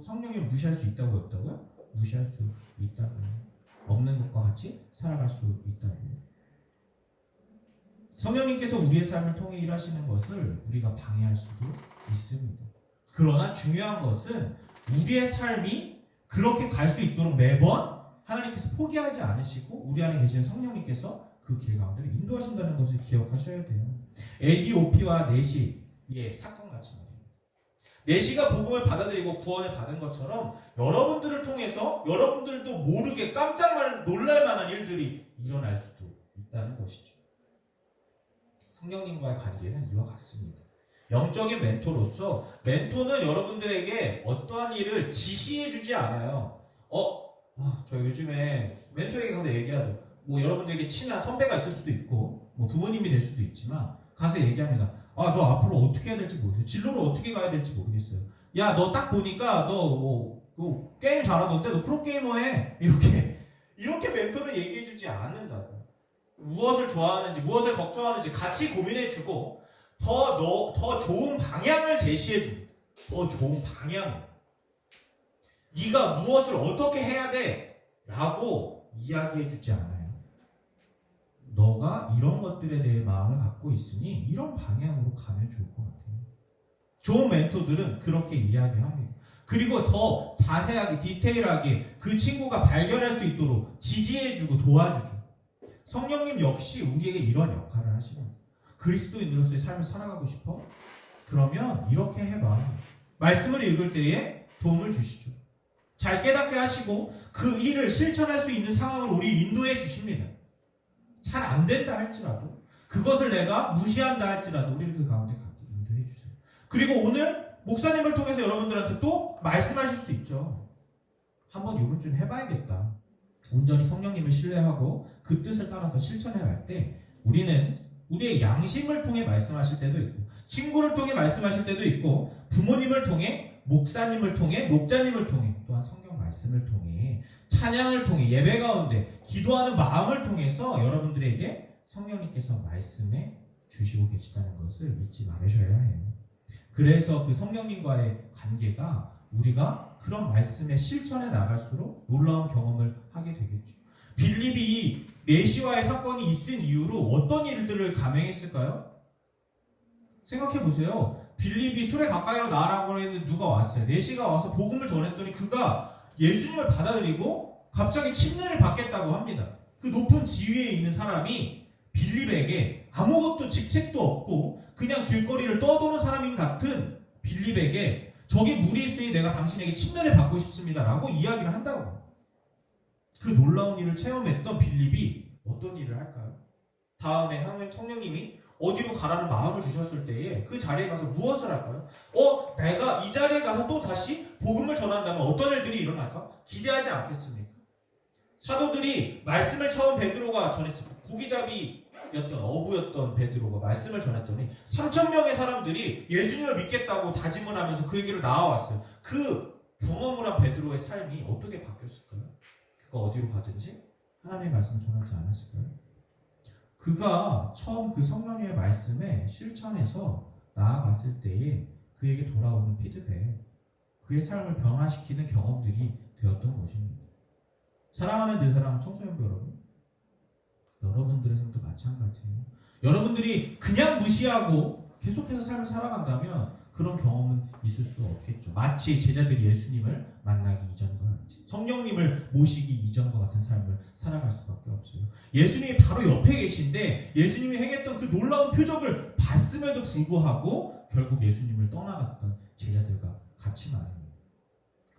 성령님을 무시할 수 있다고 했다고요? 무시할 수 있다고요. 없는 것과 같이 살아갈 수 있다고요. 성령님께서 우리의 삶을 통해 일하시는 것을 우리가 방해할 수도 있습니다. 그러나 중요한 것은 우리의 삶이 그렇게 갈 수 있도록 매번 하나님께서 포기하지 않으시고 우리 안에 계신 성령님께서 그 길 가운데를 인도하신다는 것을 기억하셔야 돼요. 에디오피와 네시의 사건 같이 말입니다. 네시가 복음을 받아들이고 구원을 받은 것처럼 여러분들을 통해서 여러분들도 모르게 깜짝 놀랄 만한 일들이 일어날 수도 있다는 것이죠. 성령님과의 관계는 이와 같습니다. 영적인 멘토로서 멘토는 여러분들에게 어떠한 일을 지시해주지 않아요. 저 요즘에 멘토에게 가서 얘기하죠. 뭐 여러분들에게 친한 선배가 있을 수도 있고 뭐 부모님이 될 수도 있지만 가서 얘기합니다. 저 앞으로 어떻게 해야 될지 모르겠어요. 진로를 어떻게 가야 될지 모르겠어요. 야, 너 딱 보니까 너 게임 잘하던데 너 프로게이머해. 이렇게 멘토는 얘기해주지 않는다고. 무엇을 좋아하는지 무엇을 걱정하는지 같이 고민해주고 더 좋은 방향을 제시해줍니다. 더 좋은 방향을. 네가 무엇을 어떻게 해야 돼? 라고 이야기해주지 않아요. 너가 이런 것들에 대해 마음을 갖고 있으니 이런 방향으로 가면 좋을 것 같아요. 좋은 멘토들은 그렇게 이야기합니다. 그리고 더 자세하게 디테일하게 그 친구가 발견할 수 있도록 지지해주고 도와주죠. 성령님 역시 우리에게 이런 역할을 하십니다. 그리스도인으로서의 삶을 살아가고 싶어? 그러면 이렇게 해봐. 말씀을 읽을 때에 도움을 주시죠. 잘 깨닫게 하시고 그 일을 실천할 수 있는 상황을 우리 인도해 주십니다. 잘 안 된다 할지라도 그것을 내가 무시한다 할지라도 우리를 그 가운데 가게 인도해 주세요. 그리고 오늘 목사님을 통해서 여러분들한테 또 말씀하실 수 있죠. 한번 이번 주는 해봐야겠다. 온전히 성령님을 신뢰하고 그 뜻을 따라서 실천해 갈 때 우리는 우리의 양심을 통해 말씀하실 때도 있고 친구를 통해 말씀하실 때도 있고 부모님을 통해 목사님을 통해 목자님을 통해 또한 성경 말씀을 통해 찬양을 통해 예배 가운데 기도하는 마음을 통해서 여러분들에게 성령님께서 말씀해 주시고 계시다는 것을 잊지 말으셔야 해요. 그래서 그 성령님과의 관계가 우리가 그런 말씀에 실천해 나갈수록 놀라운 경험을 하게 되겠죠. 빌립이 네시와의 사건이 있은 이후로 어떤 일들을 감행했을까요? 생각해 보세요. 빌립이 술에 가까이로 나아라고 했는데 누가 왔어요. 네시가 와서 복음을 전했더니 그가 예수님을 받아들이고 갑자기 침례를 받겠다고 합니다. 그 높은 지위에 있는 사람이 빌립에게 아무것도 직책도 없고 그냥 길거리를 떠도는 사람인 같은 빌립에게 저기 물이 있으니 내가 당신에게 침례를 받고 싶습니다 라고 이야기를 한다고. 그 놀라운 일을 체험했던 빌립이 어떤 일을 할까요? 다음에 하나님 성령님이 어디로 가라는 마음을 주셨을 때에 그 자리에 가서 무엇을 할까요? 내가 이 자리에 가서 또 다시 복음을 전한다면 어떤 일들이 일어날까? 기대하지 않겠습니까? 사도들이 말씀을 처음 베드로가 전했어요. 고기잡이였던 어부였던 베드로가 말씀을 전했더니 3,000명의 사람들이 예수님을 믿겠다고 다짐을 하면서 그에게로 나와왔어요. 그 경험을 한 베드로의 삶이 어떻게 바뀌었을까요? 그가 어디로 가든지 하나님의 말씀을 전하지 않았을까요? 그가 처음 그 성령님의 말씀에 실천해서 나아갔을 때에 그에게 돌아오는 피드백, 그의 삶을 변화시키는 경험들이 되었던 것입니다. 사랑하는 내 사랑 청소년부 여러분, 여러분들의 삶도 마찬가지예요. 여러분들이 그냥 무시하고 계속해서 삶을 살아간다면 그런 경험은 있을 수 없겠죠. 마치 제자들이 예수님을 만나기 이전과 같이 성령님을 모시기 이전과 같은 삶을 살아갈 수밖에 없어요. 예수님이 바로 옆에 계신데 예수님이 행했던 그 놀라운 표적을 봤음에도 불구하고 결국 예수님을 떠나갔던 제자들과 같이 말합니다.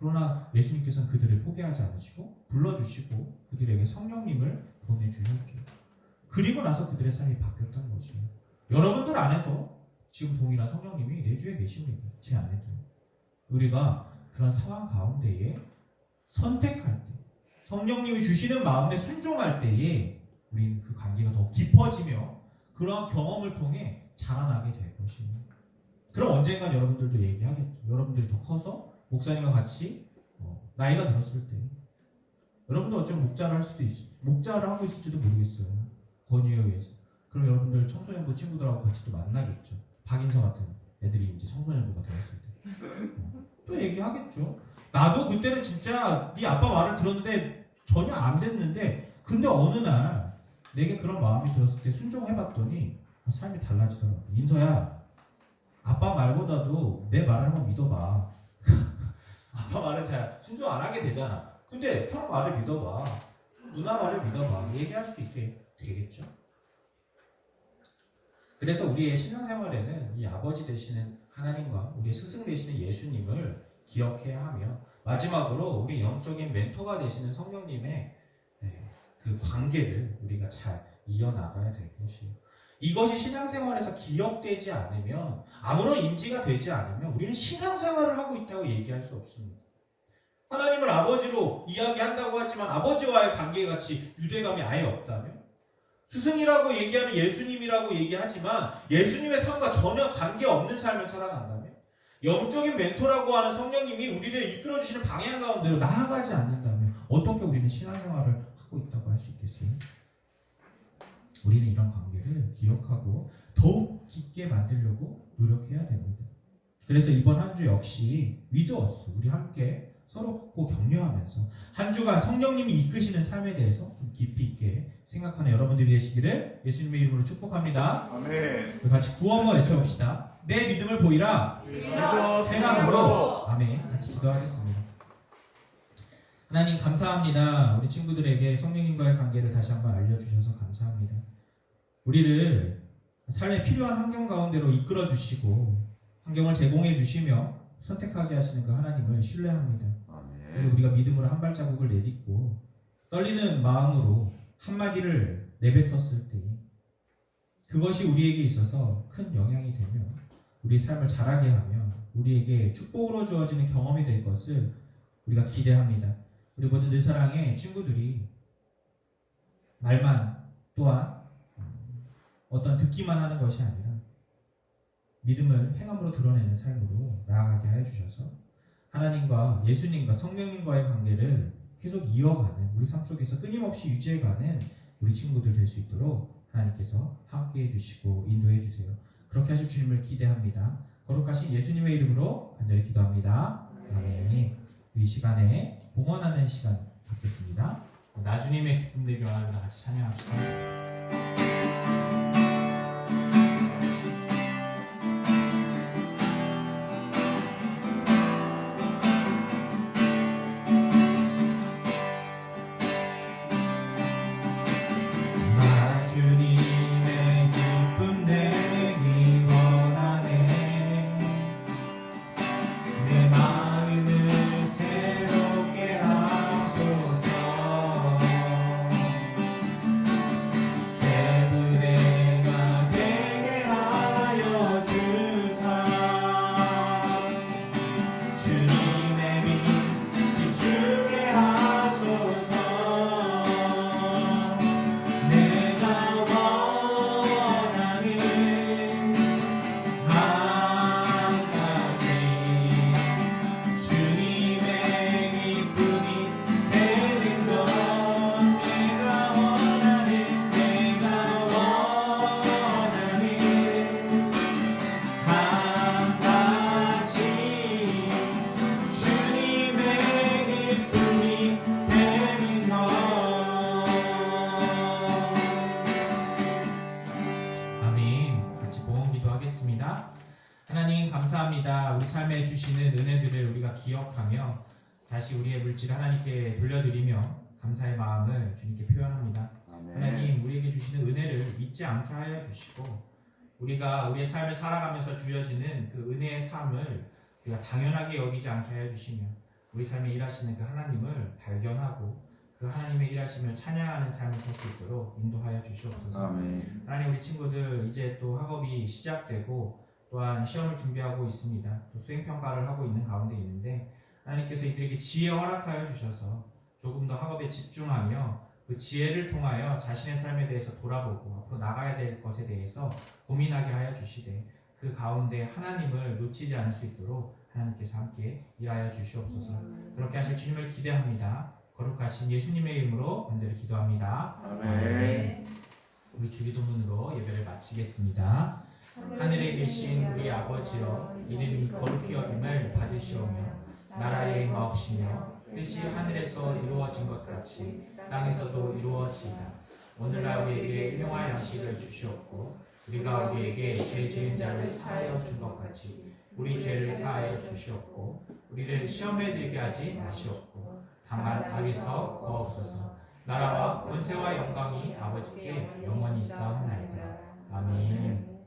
그러나 예수님께서는 그들을 포기하지 않으시고 불러주시고 그들에게 성령님을 보내주셨죠. 그리고 나서 그들의 삶이 바뀌었다는 것이에요. 여러분들 안에도 지금 동일한 성령님이 내주에 계십니다. 제 안에도. 우리가 그런 상황 가운데에 선택할 때, 성령님이 주시는 마음에 순종할 때에 우리는 그 관계가 더 깊어지며 그러한 경험을 통해 자라나게 될 것입니다. 그럼 언젠간 여러분들도 얘기하겠죠. 여러분들이 더 커서 목사님과 같이 나이가 들었을 때 여러분도 어쩌면 목자를 할 수도 있어요. 목자를 하고 있을지도 모르겠어요. 권위에 의해서. 그럼 여러분들 청소년부 친구들하고 같이 또 만나겠죠. 박인서 같은 애들이 이제 청소년부가 되었을 때. 또 얘기하겠죠. 나도 그때는 진짜 네 아빠 말을 들었는데 전혀 안 됐는데 근데 어느 날 내게 그런 마음이 들었을 때 순종해봤더니 삶이 달라지더라고. 인서야, 아빠 말보다도 내 말을 한번 믿어봐. 아빠 말은 잘 순종 안 하게 되잖아. 근데 형 말을 믿어봐. 누나 말을 믿어봐. 얘기할 수 있게 되겠죠. 그래서 우리의 신앙생활에는 이 아버지 되시는 하나님과 우리의 스승 되시는 예수님을 기억해야 하며, 마지막으로 우리 영적인 멘토가 되시는 성령님의 그 관계를 우리가 잘 이어나가야 될 것이에요. 이것이 신앙생활에서 기억되지 않으면, 아무런 인지가 되지 않으면 우리는 신앙생활을 하고 있다고 얘기할 수 없습니다. 하나님을 아버지로 이야기한다고 하지만 아버지와의 관계같이 유대감이 아예 없다면, 스승이라고 얘기하는 예수님이라고 얘기하지만 예수님의 삶과 전혀 관계없는 삶을 살아간다면, 영적인 멘토라고 하는 성령님이 우리를 이끌어주시는 방향 가운데로 나아가지 않는다면 어떻게 우리는 신앙생활을 하고 있다고 할 수 있겠어요? 우리는 이런 관계를 기억하고 더욱 깊게 만들려고 노력해야 됩니다. 그래서 이번 한 주 역시 위드어스 우리 함께 서로 꼭 격려하면서 한 주간 성령님이 이끄시는 삶에 대해서 좀 깊이 있게 생각하는 여러분들이 되시기를 예수님의 이름으로 축복합니다. 아멘. 같이 구호 한번 외쳐봅시다. 내 믿음을 보이라 행함으로. 아멘. 같이 기도하겠습니다. 하나님 감사합니다. 우리 친구들에게 성령님과의 관계를 다시 한번 알려주셔서 감사합니다. 우리를 삶에 필요한 환경 가운데로 이끌어 주시고 환경을 제공해 주시며 선택하게 하시는 그 하나님을 신뢰합니다. 그리고 우리가 믿음으로 한 발자국을 내딛고 떨리는 마음으로 한마디를 내뱉었을 때 그것이 우리에게 있어서 큰 영향이 되며 우리 삶을 자라게 하며 우리에게 축복으로 주어지는 경험이 될 것을 우리가 기대합니다. 우리 모든 늘사랑의 친구들이 말만 또한 어떤 듣기만 하는 것이 아니라 믿음을 행함으로 드러내는 삶으로 나아가게 하여 주셔서 하나님과 예수님과 성령님과의 관계를 계속 이어가는 우리 삶 속에서 끊임없이 유지해가는 우리 친구들 될 수 있도록 하나님께서 함께해 주시고 인도해 주세요. 그렇게 하실 주님을 기대합니다. 거룩하신 예수님의 이름으로 간절히 기도합니다. 아멘. 이 시간에 봉헌하는 시간 갖겠습니다. 나주님의 기쁨 되기 원합니다. 같이 찬양합시다. 하나님 감사합니다. 우리 삶에 주시는 은혜들을 우리가 기억하며 다시 우리의 물질 하나님께 돌려드리며 감사의 마음을 주님께 표현합니다. 하나님 우리에게 주시는 은혜를 잊지 않게 하여 주시고 우리가 우리의 삶을 살아가면서 주어지는 그 은혜의 삶을 우리가 당연하게 여기지 않게 하여 주시며 우리 삶에 일하시는 그 하나님을 발견하고 그 하나님의 일하심을 찬양하는 삶을 살 수 있도록 인도하여 주시옵소서. 아멘. 하나님 우리 친구들 이제 또 학업이 시작되고 또한 시험을 준비하고 있습니다. 또 수행평가를 하고 있는 가운데 있는데 하나님께서 이들에게 지혜 허락하여 주셔서 조금 더 학업에 집중하며 그 지혜를 통하여 자신의 삶에 대해서 돌아보고 앞으로 나가야 될 것에 대해서 고민하게 하여 주시되 그 가운데 하나님을 놓치지 않을 수 있도록 하나님께서 함께 일하여 주시옵소서. 그렇게 하실 주님을 기대합니다. 거룩하신 예수님의 이름으로 간절히 기도합니다. 아멘. 우리 우리 주기도문으로 예배를 마치겠습니다. 하늘에 계신 우리 아버지여, 이름이 거룩히 여김을 받으시오며 나라의 임하옵시며 뜻이 하늘에서 이루어진 것 같이 땅에서도 이루어지이다. 오늘날 우리에게 일용할 양식을 주시옵고 우리가 우리에게 죄 지은 자를 사하여 준 것 같이 우리 죄를 사하여 주시옵고 우리를 시험에 들게 하지 마시옵고 다만 악에서 구하옵소서. 나라와 권세와 영광이 아버지께 영원히 있사옵나이다. 아멘.